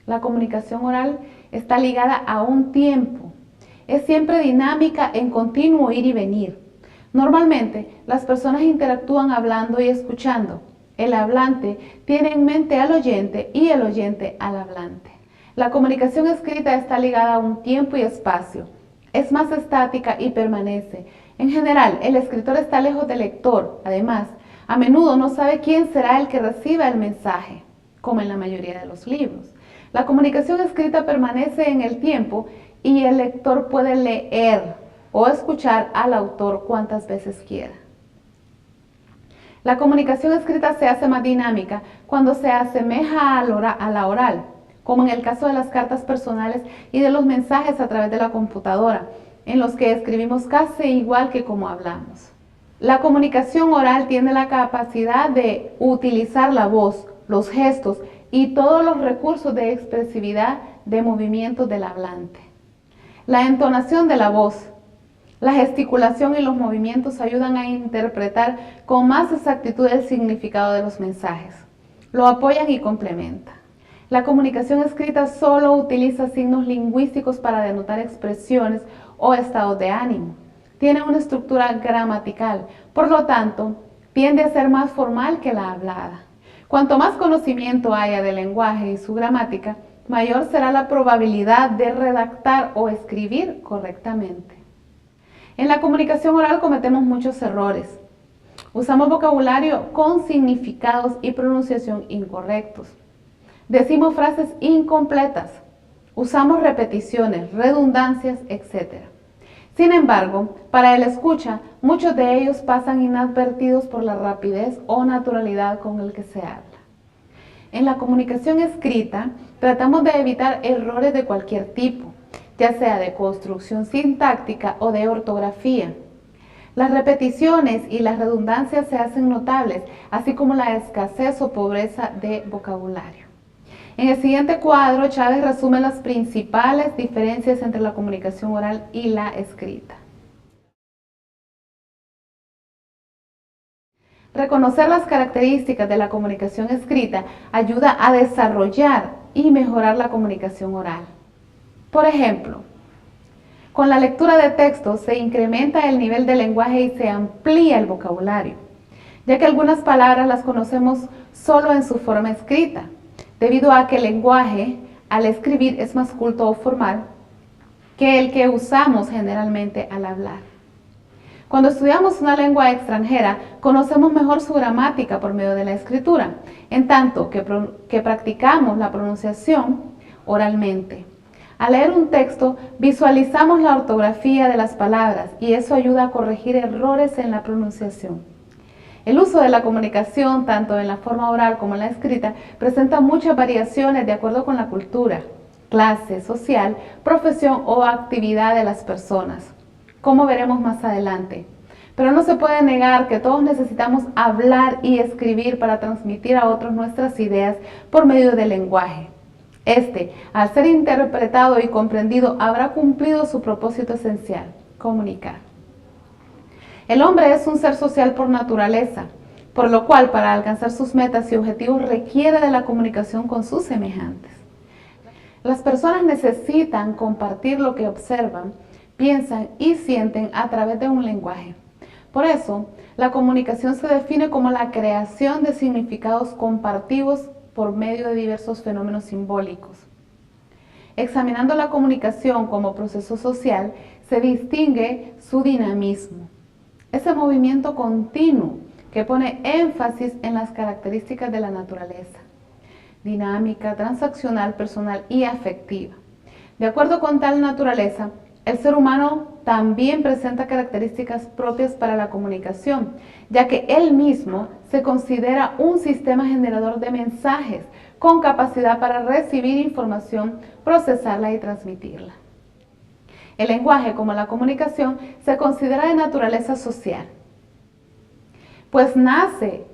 La comunicación oral está ligada a un tiempo. Es siempre dinámica en continuo ir y venir. Normalmente, las personas interactúan hablando y escuchando. El hablante tiene en mente al oyente y el oyente al hablante. La comunicación escrita está ligada a un tiempo y espacio. Es más estática y permanece. En general, el escritor está lejos del lector. Además, a menudo no sabe quién será el que reciba el mensaje, como en la mayoría de los libros. La comunicación escrita permanece en el tiempo y el lector puede leer o escuchar al autor cuantas veces quiera. La comunicación escrita se hace más dinámica cuando se asemeja a la oral, como en el caso de las cartas personales y de los mensajes a través de la computadora, en los que escribimos casi igual que como hablamos. La comunicación oral tiene la capacidad de utilizar la voz, los gestos y todos los recursos de expresividad de movimientos del hablante. La entonación de la voz, la gesticulación y los movimientos ayudan a interpretar con más exactitud el significado de los mensajes. Lo apoyan y complementan. La comunicación escrita solo utiliza signos lingüísticos para denotar expresiones o estados de ánimo. Tiene una estructura gramatical, por lo tanto, tiende a ser más formal que la hablada. Cuanto más conocimiento haya del lenguaje y su gramática, mayor será la probabilidad de redactar o escribir correctamente. En la comunicación oral cometemos muchos errores. Usamos vocabulario con significados y pronunciación incorrectos. Decimos frases incompletas. Usamos repeticiones, redundancias, etc. Sin embargo, para el escucha, muchos de ellos pasan inadvertidos por la rapidez o naturalidad con el que se habla. En la comunicación escrita, tratamos de evitar errores de cualquier tipo, ya sea de construcción sintáctica o de ortografía. Las repeticiones y las redundancias se hacen notables, así como la escasez o pobreza de vocabulario. En el siguiente cuadro, Chávez resume las principales diferencias entre la comunicación oral y la escrita. Reconocer las características de la comunicación escrita ayuda a desarrollar y mejorar la comunicación oral. Por ejemplo, con la lectura de textos se incrementa el nivel de lenguaje y se amplía el vocabulario, ya que algunas palabras las conocemos solo en su forma escrita, debido a que el lenguaje al escribir es más culto o formal que el que usamos generalmente al hablar. Cuando estudiamos una lengua extranjera, conocemos mejor su gramática por medio de la escritura, en tanto que practicamos la pronunciación oralmente. Al leer un texto, visualizamos la ortografía de las palabras y eso ayuda a corregir errores en la pronunciación. El uso de la comunicación, tanto en la forma oral como en la escrita, presenta muchas variaciones de acuerdo con la cultura, clase social, profesión o actividad de las personas, como veremos más adelante. Pero no se puede negar que todos necesitamos hablar y escribir para transmitir a otros nuestras ideas por medio del lenguaje. Al ser interpretado y comprendido, habrá cumplido su propósito esencial: comunicar. El hombre es un ser social por naturaleza, por lo cual para alcanzar sus metas y objetivos requiere de la comunicación con sus semejantes. Las personas necesitan compartir lo que observan, piensan y sienten a través de un lenguaje. Por eso, la comunicación se define como la creación de significados compartidos por medio de diversos fenómenos simbólicos. Examinando la comunicación como proceso social, se distingue su dinamismo. Ese movimiento continuo que pone énfasis en las características de la naturaleza, dinámica, transaccional, personal y afectiva. De acuerdo con tal naturaleza, el ser humano también presenta características propias para la comunicación, ya que él mismo se considera un sistema generador de mensajes con capacidad para recibir información, procesarla y transmitirla. El lenguaje, como la comunicación, se considera de naturaleza social, pues nace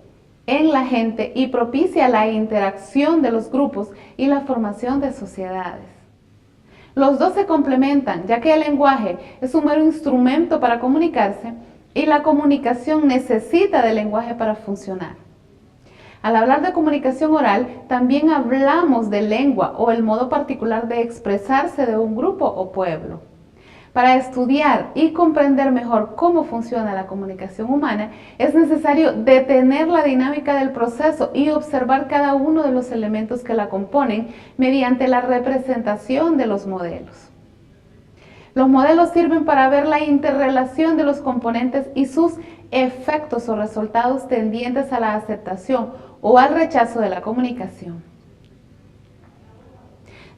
en la gente y propicia la interacción de los grupos y la formación de sociedades. Los dos se complementan, ya que el lenguaje es un mero instrumento para comunicarse y la comunicación necesita del lenguaje para funcionar. Al hablar de comunicación oral, también hablamos de lengua o el modo particular de expresarse de un grupo o pueblo. Para estudiar y comprender mejor cómo funciona la comunicación humana, es necesario detener la dinámica del proceso y observar cada uno de los elementos que la componen mediante la representación de los modelos. Los modelos sirven para ver la interrelación de los componentes y sus efectos o resultados tendientes a la aceptación o al rechazo de la comunicación.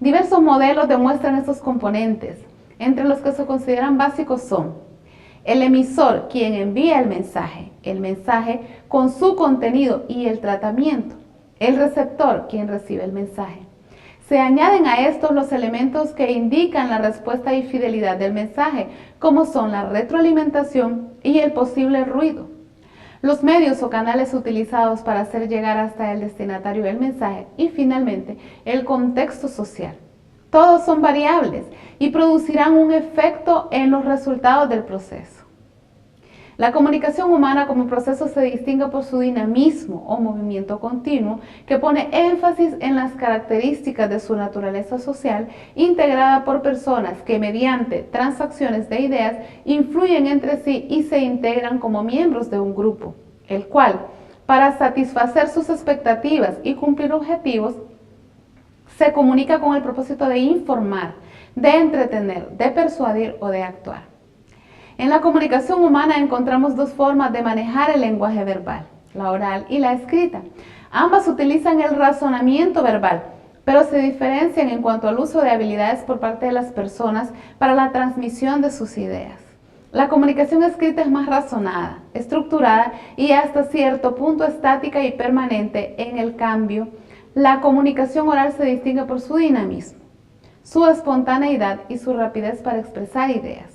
Diversos modelos demuestran estos componentes. Entre los que se consideran básicos son el emisor, quien envía el mensaje con su contenido y el tratamiento, el receptor, quien recibe el mensaje. Se añaden a estos los elementos que indican la respuesta y fidelidad del mensaje, como son la retroalimentación y el posible ruido. Los medios o canales utilizados para hacer llegar hasta el destinatario el mensaje y finalmente el contexto social. Todos son variables y producirán un efecto en los resultados del proceso. La comunicación humana como proceso se distingue por su dinamismo o movimiento continuo que pone énfasis en las características de su naturaleza social integrada por personas que mediante transacciones de ideas influyen entre sí y se integran como miembros de un grupo, el cual, para satisfacer sus expectativas y cumplir objetivos, se comunica con el propósito de informar, de entretener, de persuadir o de actuar. En la comunicación humana encontramos dos formas de manejar el lenguaje verbal, la oral y la escrita. Ambas utilizan el razonamiento verbal, pero se diferencian en cuanto al uso de habilidades por parte de las personas para la transmisión de sus ideas. La comunicación escrita es más razonada, estructurada y hasta cierto punto estática y permanente. En el cambio, la comunicación oral se distingue por su dinamismo, su espontaneidad y su rapidez para expresar ideas.